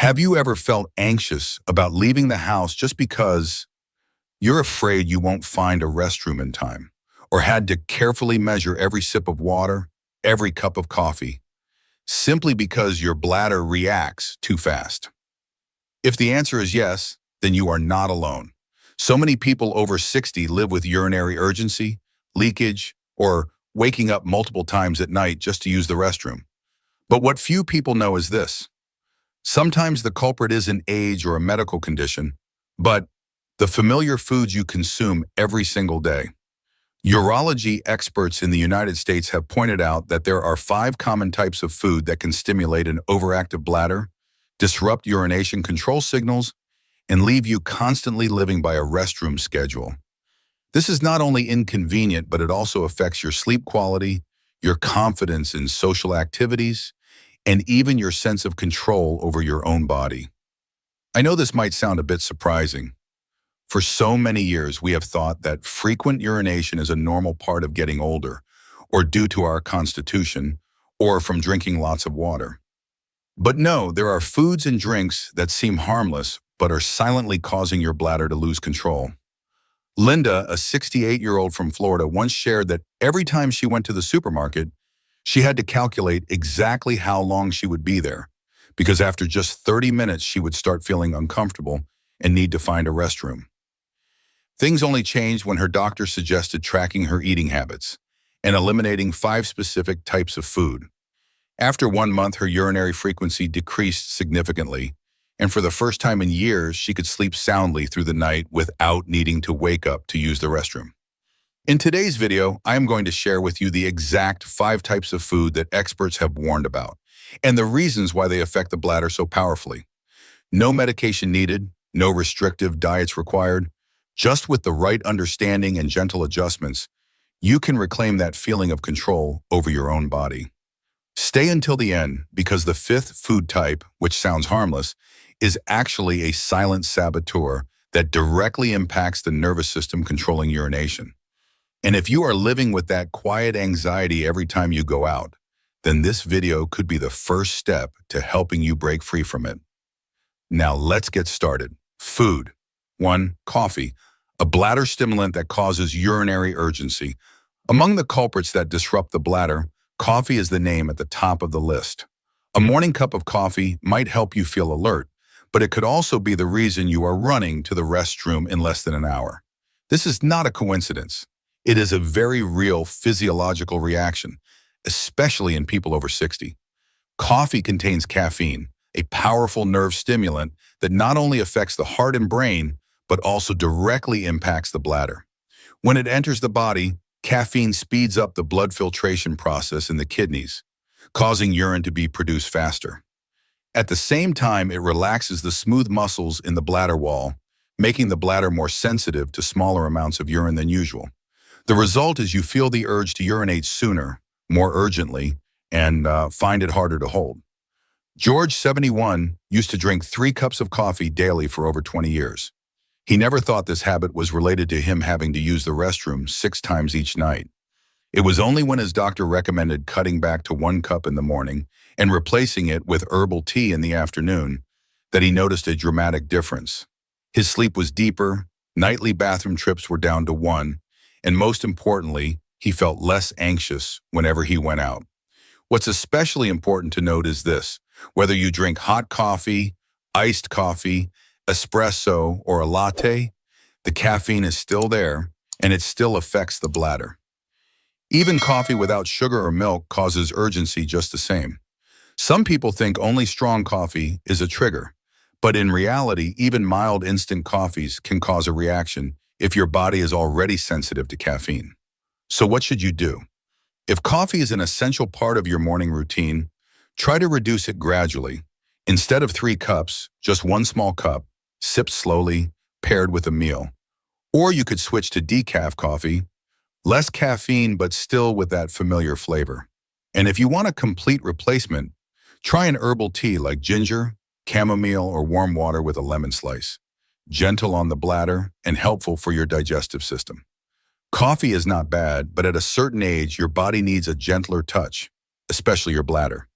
Have you ever felt anxious about leaving the house just because you're afraid you won't find a restroom in time, or had to carefully measure every sip of water, every cup of coffee, simply because your bladder reacts too fast? If the answer is yes, then you are not alone. So many people over 60 live with urinary urgency, leakage, or waking up multiple times at night just to use the restroom. But what few people know is this. Sometimes the culprit isn't age or a medical condition, but the familiar foods you consume every single day. Urology experts in the United States have pointed out that there are 5 common types of food that can stimulate an overactive bladder, disrupt urination control signals, and leave you constantly living by a restroom schedule. This is not only inconvenient, but it also affects your sleep quality, your confidence in social activities, and even your sense of control over your own body. I know this might sound a bit surprising. For so many years, we have thought that frequent urination is a normal part of getting older, or due to our constitution, or from drinking lots of water. But no, there are foods and drinks that seem harmless, but are silently causing your bladder to lose control. Linda, a 68-year-old from Florida, once shared that every time she went to the supermarket, she had to calculate exactly how long she would be there, because after just 30 minutes, she would start feeling uncomfortable and need to find a restroom. Things only changed when her doctor suggested tracking her eating habits and eliminating 5 specific types of food. After 1 month, her urinary frequency decreased significantly, and for the first time in years, she could sleep soundly through the night without needing to wake up to use the restroom. In today's video, I am going to share with you the exact 5 types of food that experts have warned about, and the reasons why they affect the bladder so powerfully. No medication needed, no restrictive diets required. Just with the right understanding and gentle adjustments, you can reclaim that feeling of control over your own body. Stay until the end, because the 5th food type, which sounds harmless, is actually a silent saboteur that directly impacts the nervous system controlling urination. And if you are living with that quiet anxiety every time you go out, then this video could be the first step to helping you break free from it. Now let's get started. Food. 1. Coffee, a bladder stimulant that causes urinary urgency. Among the culprits that disrupt the bladder, coffee is the name at the top of the list. A morning cup of coffee might help you feel alert, but it could also be the reason you are running to the restroom in less than an hour. This is not a coincidence. It is a very real physiological reaction, especially in people over 60. Coffee contains caffeine, a powerful nerve stimulant that not only affects the heart and brain, but also directly impacts the bladder. When it enters the body, caffeine speeds up the blood filtration process in the kidneys, causing urine to be produced faster. At the same time, it relaxes the smooth muscles in the bladder wall, making the bladder more sensitive to smaller amounts of urine than usual. The result is you feel the urge to urinate sooner, more urgently, and find it harder to hold. George, 71, used to drink 3 cups of coffee daily for over 20 years. He never thought this habit was related to him having to use the restroom 6 times each night. It was only when his doctor recommended cutting back to 1 cup in the morning and replacing it with herbal tea in the afternoon that he noticed a dramatic difference. His sleep was deeper, nightly bathroom trips were down to 1, and most importantly, he felt less anxious whenever he went out. What's especially important to note is this: whether you drink hot coffee, iced coffee, espresso, or a latte, the caffeine is still there, and it still affects the bladder. Even coffee without sugar or milk causes urgency just the same. Some people think only strong coffee is a trigger, but in reality, even mild instant coffees can cause a reaction if your body is already sensitive to caffeine. So what should you do? If coffee is an essential part of your morning routine, try to reduce it gradually. Instead of 3 cups, just 1 small cup, sip slowly, paired with a meal. Or you could switch to decaf coffee, less caffeine but still with that familiar flavor. And if you want a complete replacement, try an herbal tea like ginger, chamomile, or warm water with a lemon slice. Gentle on the bladder and helpful for your digestive system. Coffee is not bad, but at a certain age, your body needs a gentler touch, especially your bladder.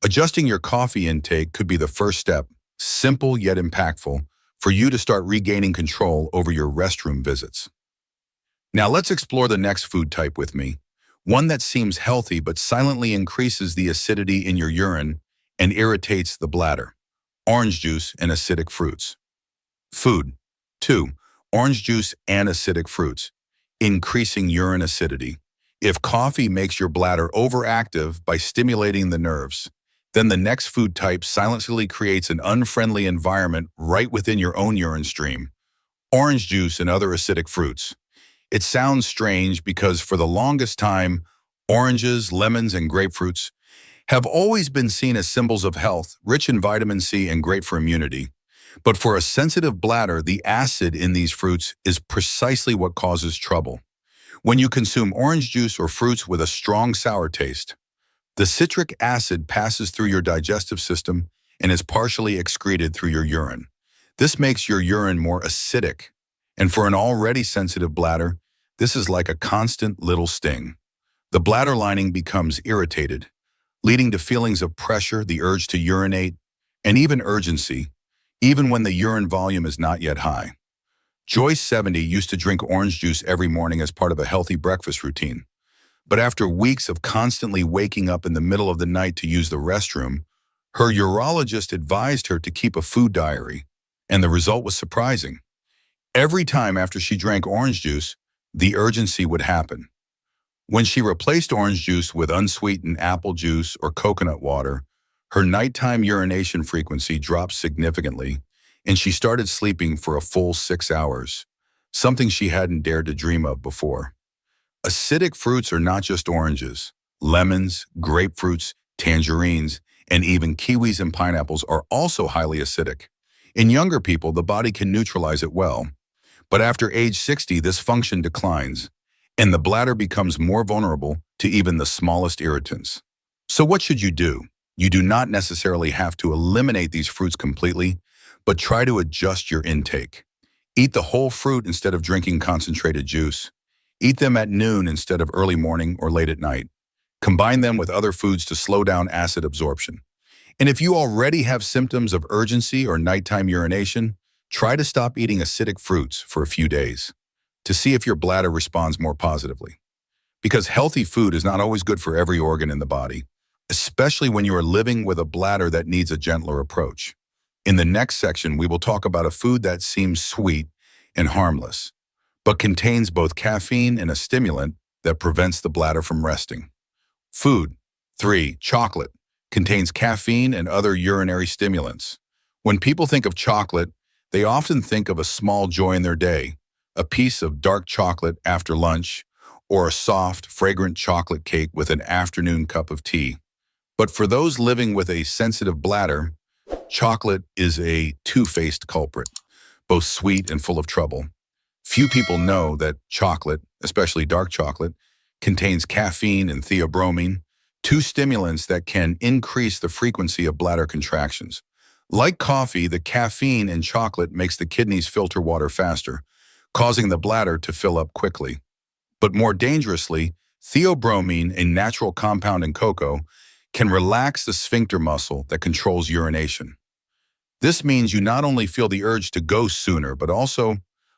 Adjusting your coffee intake could be the first step, Simple yet impactful for you to start regaining control over your restroom visits. Now let's explore the next food type with me, one that seems healthy but silently increases the acidity in your urine and irritates the bladder. Orange juice and acidic fruits. Food. 2. Orange juice and acidic fruits, increasing urine acidity. If coffee makes your bladder overactive by stimulating the nerves, then the next food type silently creates an unfriendly environment right within your own urine stream. Orange juice and other acidic fruits. It sounds strange because for the longest time, oranges, lemons, and grapefruits have always been seen as symbols of health, rich in vitamin C and great for immunity. But for a sensitive bladder, the acid in these fruits is precisely what causes trouble. When you consume orange juice or fruits with a strong sour taste, the citric acid passes through your digestive system and is partially excreted through your urine. This makes your urine more acidic, and for an already sensitive bladder, this is like a constant little sting. The bladder lining becomes irritated, leading to feelings of pressure, the urge to urinate, and even urgency, even when the urine volume is not yet high. Joyce, 70, used to drink orange juice every morning as part of a healthy breakfast routine. But after weeks of constantly waking up in the middle of the night to use the restroom, her urologist advised her to keep a food diary, and the result was surprising. Every time after she drank orange juice, the urgency would happen. When she replaced orange juice with unsweetened apple juice or coconut water, her nighttime urination frequency dropped significantly, and she started sleeping for a full 6 hours, something she hadn't dared to dream of before. Acidic fruits are not just oranges. Lemons, grapefruits, tangerines, and even kiwis and pineapples are also highly acidic. In younger people, the body can neutralize it well, but after age 60, this function declines, and the bladder becomes more vulnerable to even the smallest irritants. So what should you do? You do not necessarily have to eliminate these fruits completely, but try to adjust your intake. Eat the whole fruit instead of drinking concentrated juice. Eat them at noon instead of early morning or late at night. Combine them with other foods to slow down acid absorption. And if you already have symptoms of urgency or nighttime urination, try to stop eating acidic fruits for a few days to see if your bladder responds more positively. Because healthy food is not always good for every organ in the body, especially when you are living with a bladder that needs a gentler approach. In the next section, we will talk about a food that seems sweet and harmless, but contains both caffeine and a stimulant that prevents the bladder from resting. Food. 3. Chocolate. Contains caffeine and other urinary stimulants. When people think of chocolate, they often think of a small joy in their day, a piece of dark chocolate after lunch, or a soft, fragrant chocolate cake with an afternoon cup of tea. But for those living with a sensitive bladder, chocolate is a two-faced culprit, both sweet and full of trouble. Few people know that chocolate, especially dark chocolate, contains caffeine and theobromine, two stimulants that can increase the frequency of bladder contractions. Like coffee, the caffeine in chocolate makes the kidneys filter water faster, causing the bladder to fill up quickly. But more dangerously, theobromine, a natural compound in cocoa, can relax the sphincter muscle that controls urination. This means you not only feel the urge to go sooner, but also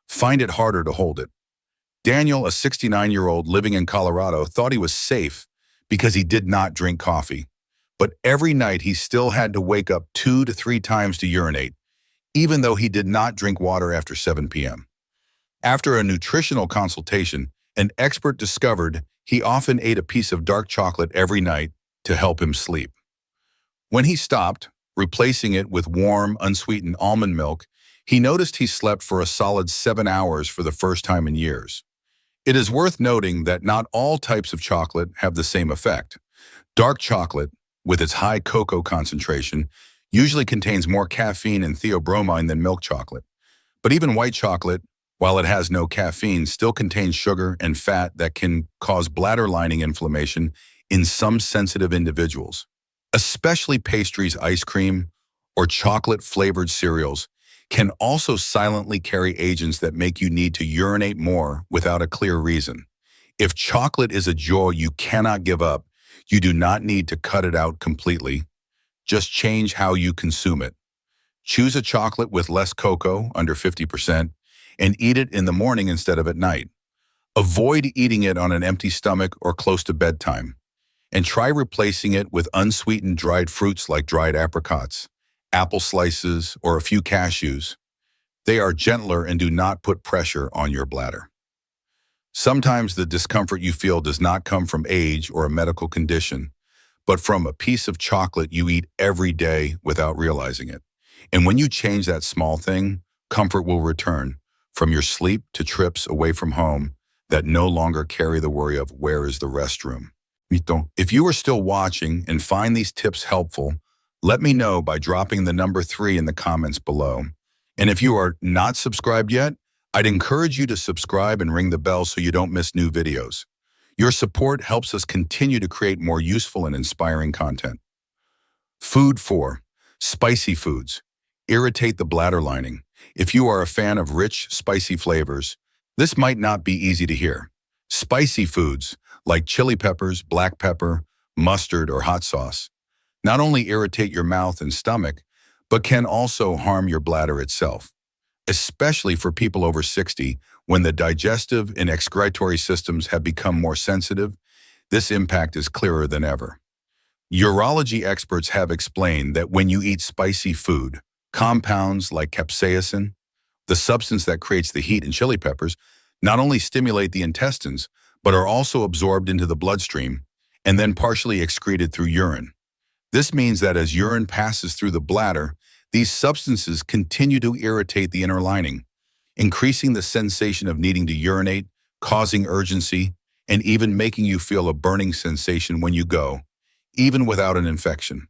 find it harder to hold it. Daniel, a 69-year-old living in Colorado, thought he was safe because he did not drink coffee. But every night he still had to wake up 2 to 3 times to urinate, even though he did not drink water after 7 p.m. After a nutritional consultation, an expert discovered he often ate a piece of dark chocolate every night to help him sleep. When he stopped, replacing it with warm, unsweetened almond milk, he noticed he slept for a solid 7 hours for the first time in years. It is worth noting that not all types of chocolate have the same effect. Dark chocolate, with its high cocoa concentration, usually contains more caffeine and theobromine than milk chocolate. But even white chocolate, while it has no caffeine, still contains sugar and fat that can cause bladder lining inflammation in some sensitive individuals. Especially pastries, ice cream, or chocolate-flavored cereals can also silently carry agents that make you need to urinate more without a clear reason. If chocolate is a joy you cannot give up, you do not need to cut it out completely. Just change how you consume it. Choose a chocolate with less cocoa, under 50%, and eat it in the morning instead of at night. Avoid eating it on an empty stomach or close to bedtime, and try replacing it with unsweetened dried fruits like dried apricots, apple slices, or a few cashews. They are gentler and do not put pressure on your bladder. Sometimes the discomfort you feel does not come from age or a medical condition, but from a piece of chocolate you eat every day without realizing it. And when you change that small thing, comfort will return, from your sleep to trips away from home that no longer carry the worry of where is the restroom. If you are still watching and find these tips helpful, let me know by dropping the number 3 in the comments below. And if you are not subscribed yet, I'd encourage you to subscribe and ring the bell so you don't miss new videos. Your support helps us continue to create more useful and inspiring content. Food 4. Spicy foods. Irritate the bladder lining. If you are a fan of rich, spicy flavors, this might not be easy to hear. Spicy foods, like chili peppers, black pepper, mustard, or hot sauce, not only irritate your mouth and stomach, but can also harm your bladder itself, especially for people over 60, when the digestive and excretory systems have become more sensitive. This impact is clearer than ever. Urology experts have explained that when you eat spicy food, compounds like capsaicin, the substance that creates the heat in chili peppers, not only stimulate the intestines, but are also absorbed into the bloodstream and then partially excreted through urine. This means that as urine passes through the bladder, these substances continue to irritate the inner lining, increasing the sensation of needing to urinate, causing urgency, and even making you feel a burning sensation when you go, even without an infection.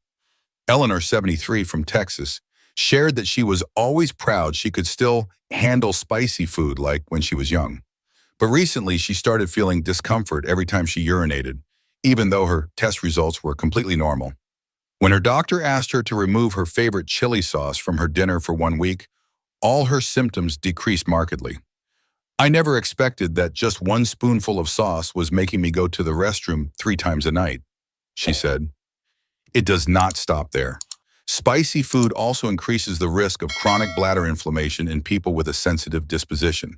Eleanor, 73, from Texas, shared that she was always proud she could still handle spicy food like when she was young. But recently, she started feeling discomfort every time she urinated, even though her test results were completely normal. When her doctor asked her to remove her favorite chili sauce from her dinner for 1 week, all her symptoms decreased markedly. "I never expected that just 1 spoonful of sauce was making me go to the restroom 3 times a night," she said. It does not stop there. Spicy food also increases the risk of chronic bladder inflammation in people with a sensitive disposition.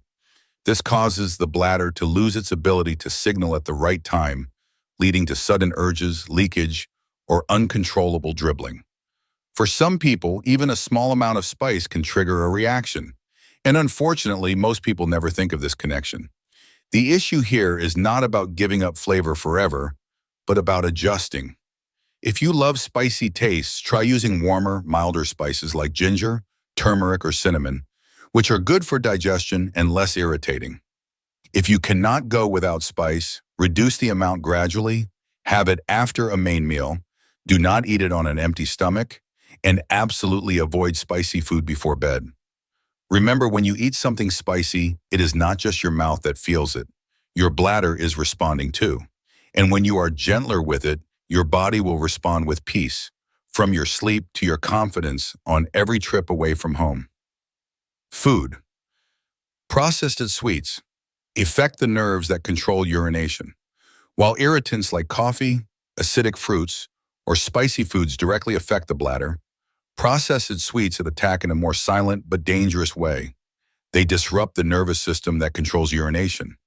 This causes the bladder to lose its ability to signal at the right time, leading to sudden urges, leakage, or uncontrollable dribbling. For some people, even a small amount of spice can trigger a reaction. And unfortunately, most people never think of this connection. The issue here is not about giving up flavor forever, but about adjusting. If you love spicy tastes, try using warmer, milder spices like ginger, turmeric, or cinnamon, which are good for digestion and less irritating. If you cannot go without spice, reduce the amount gradually, have it after a main meal, do not eat it on an empty stomach, and absolutely avoid spicy food before bed. Remember, when you eat something spicy, it is not just your mouth that feels it. Your bladder is responding too. And when you are gentler with it, your body will respond with peace, from your sleep to your confidence on every trip away from home. Food. Processed sweets affect the nerves that control urination. While irritants like coffee, acidic fruits, or spicy foods directly affect the bladder, processed sweets attack in a more silent but dangerous way. They disrupt the nervous system that controls urination.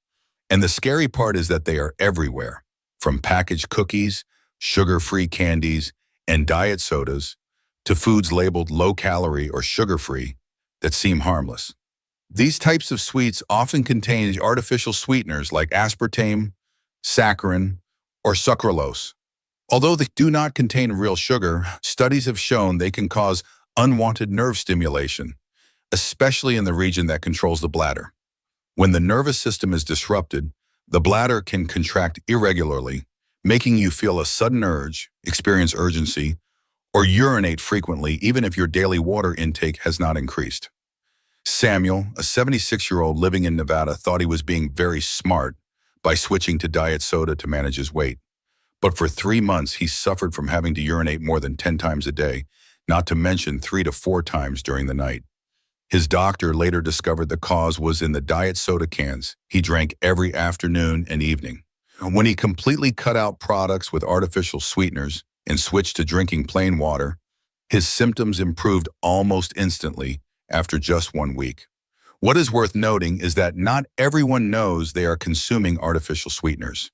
And the scary part is that they are everywhere, from packaged cookies, sugar-free candies, and diet sodas, to foods labeled low-calorie or sugar-free that seem harmless. These types of sweets often contain artificial sweeteners like aspartame, saccharin, or sucralose. Although they do not contain real sugar, studies have shown they can cause unwanted nerve stimulation, especially in the region that controls the bladder. When the nervous system is disrupted, the bladder can contract irregularly, making you feel a sudden urge, experience urgency, or urinate frequently even if your daily water intake has not increased. Samuel, a 76-year-old living in Nevada, thought he was being very smart by switching to diet soda to manage his weight. But for 3 months, he suffered from having to urinate more than 10 times a day, not to mention 3 to 4 times during the night. His doctor later discovered the cause was in the diet soda cans he drank every afternoon and evening. When he completely cut out products with artificial sweeteners and switched to drinking plain water, His symptoms improved almost instantly after just 1 week. What is worth noting is that not everyone knows they are consuming artificial sweeteners.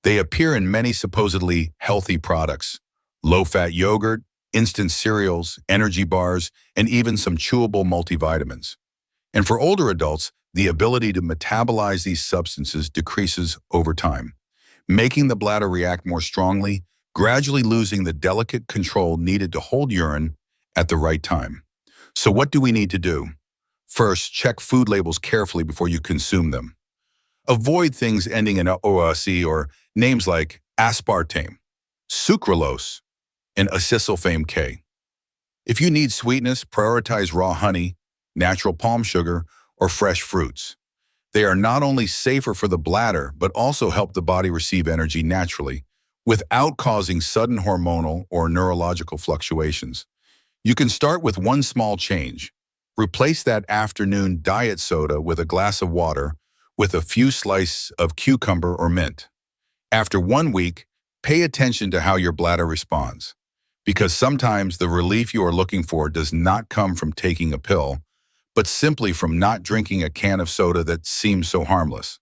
They appear in many supposedly healthy products: low-fat yogurt, instant cereals, energy bars, and even some chewable multivitamins. And for older adults, the ability to metabolize these substances decreases over time, making the bladder react more strongly, gradually losing the delicate control needed to hold urine at the right time. So what do we need to do? First, check food labels carefully before you consume them. Avoid things ending in OAC or names like aspartame, sucralose, and acetylfame K. If you need sweetness, prioritize raw honey, natural palm sugar, or fresh fruits. They are not only safer for the bladder, but also help the body receive energy naturally without causing sudden hormonal or neurological fluctuations. You can start with one small change. Replace that afternoon diet soda with a glass of water with a few slices of cucumber or mint. After 1 week, pay attention to how your bladder responds, because sometimes the relief you are looking for does not come from taking a pill, but simply from not drinking a can of soda that seems so harmless.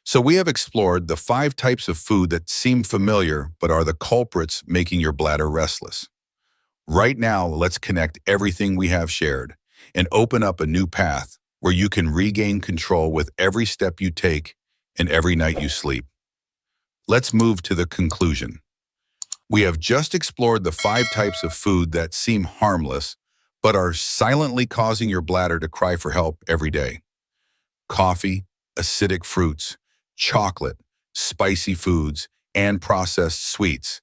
So we have explored the 5 types of food that seem familiar but are the culprits making your bladder restless. Right now, let's connect everything we have shared and open up a new path where you can regain control with every step you take and every night you sleep. Let's move to the conclusion. We have just explored the 5 types of food that seem harmless but are silently causing your bladder to cry for help every day. Coffee, acidic fruits, chocolate, spicy foods, and processed sweets.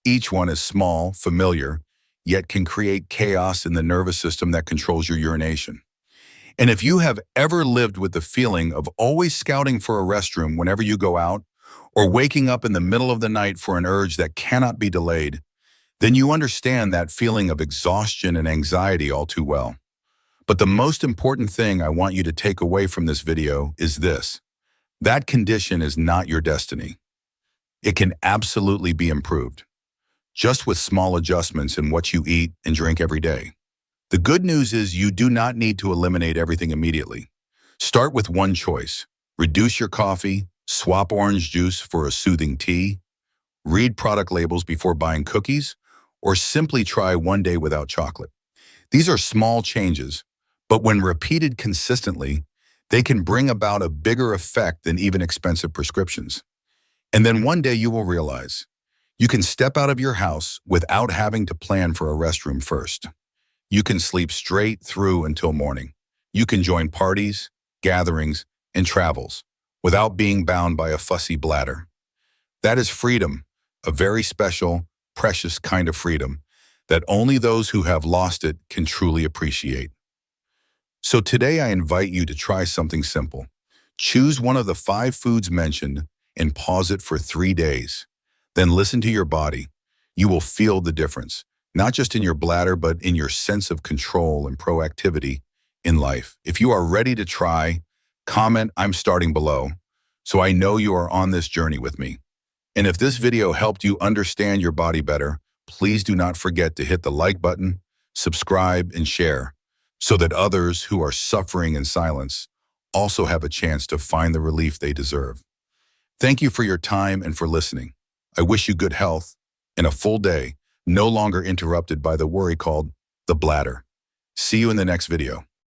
Each one is small, familiar, yet can create chaos in the nervous system that controls your urination. And if you have ever lived with the feeling of always scouting for a restroom whenever you go out, or waking up in the middle of the night for an urge that cannot be delayed, then you understand that feeling of exhaustion and anxiety all too well. But the most important thing I want you to take away from this video is this: that condition is not your destiny. It can absolutely be improved, just with small adjustments in what you eat and drink every day. The good news is you do not need to eliminate everything immediately. Start with one choice. Reduce your coffee, swap orange juice for a soothing tea, read product labels before buying cookies, or simply try one day without chocolate. These are small changes, but when repeated consistently, they can bring about a bigger effect than even expensive prescriptions. And then one day you will realize you can step out of your house without having to plan for a restroom first. You can sleep straight through until morning. You can join parties, gatherings, and travels without being bound by a fussy bladder. That is freedom, a very special, precious kind of freedom that only those who have lost it can truly appreciate. So today I invite you to try something simple. Choose one of the 5 foods mentioned and pause it for 3 days. Then listen to your body. You will feel the difference, not just in your bladder, but in your sense of control and proactivity in life. If you are ready to try, comment "I'm starting" below, so I know you are on this journey with me. And if this video helped you understand your body better, please do not forget to hit the like button, subscribe, and share, so that others who are suffering in silence also have a chance to find the relief they deserve. Thank you for your time and for listening. I wish you good health and a full day, no longer interrupted by the worry called the bladder. See you in the next video.